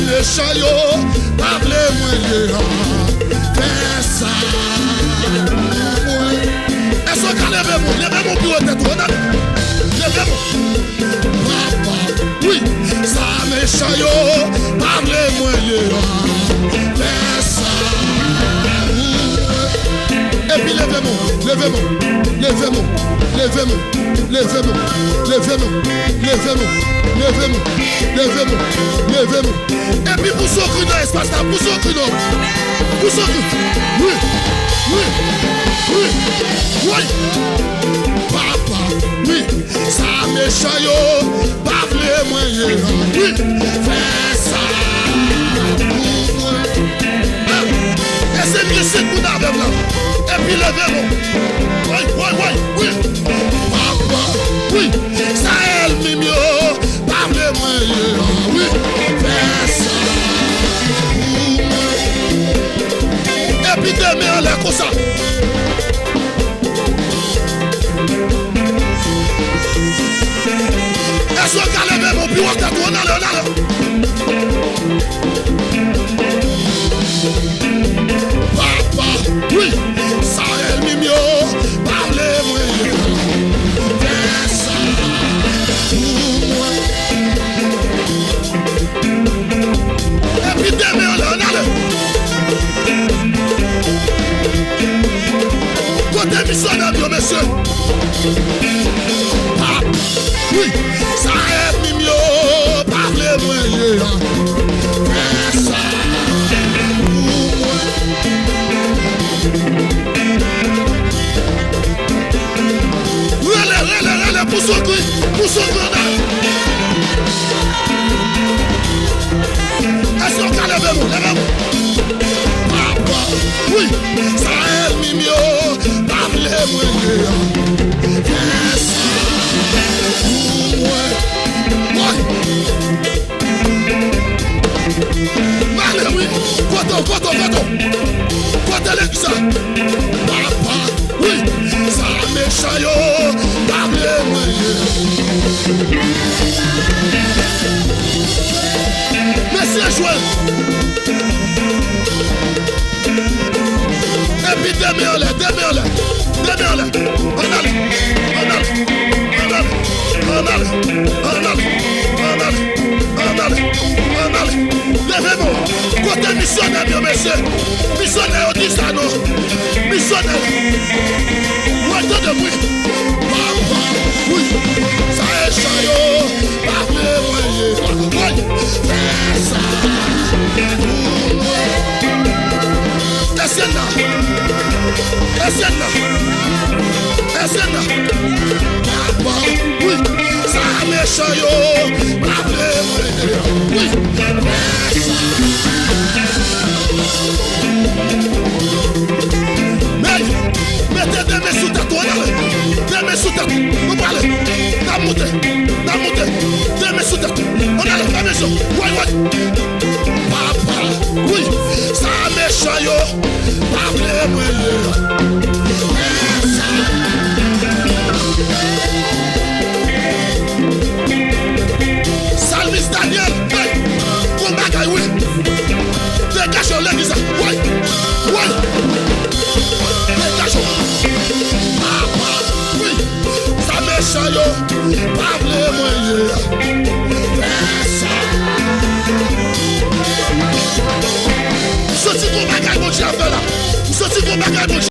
méchant yo, parlez-moi fais ça. Est-ce que levez-moi bureau tête, levez-moi. Papa, oui, ça méchant yo, parlez-moi fais ça. Et puis levez-moi. Et puis pour ce cri dans l'espace là, pour ce cri dans. Oui. Papa, oui, ça méchant yo, parlez-moi oui, fais ça. Et c'est bien c'est pour là. Et puis levez-moi. Oui. Papa, oui, ça elle mimio, parlez-moi oui, fais ça. Et puis demain on est comme ça. Est-ce que vous avez mon bureau de tout? On a Papa, oui, ça est mimio, parlez-moi, fais ça pour moi. Et puis demain, on a côté missionnaire, monsieur. Papa, oui, ça est mimio, parlez-moi, fais ça pour moi. Relais, pour ce cri, Est-ce qu'on a levez-moi? Papa, oui, ça est mimio, parlez-moi, fais ça pour moi. Allez, oui, côté l'église. Papa, oui, ça méchant yo, parlez-moi. Monsieur Joël. Et puis demain on levez-moi. Côté missionnaire, bien monsieur. Missionnaire, on dit ça non. Missionnaire. Ouais, de oui. Papa, oui. Ça est chaillot. Parlez-moi. Fais ça. Essienne. Papa, oui. Ça m'est chaillot. Parlez-moi. Oui. Fais ça. Mettez des mains sous ta toile. Des mains sous ta toile. Vous parlez. T'as monté. Des mains sous ta toile. On a la maison. Ouais. Papa, oui. Ça méchant yo. Parlez-moi. Salmis Daniel. Hey. Combat oui. Dégage l'église. Ouais. Papa, oui, ça méchant yo, parlez-moi, fais ça. Sorti ton bagage, mon Dieu, là. Sorti ton bagage, mon Dieu.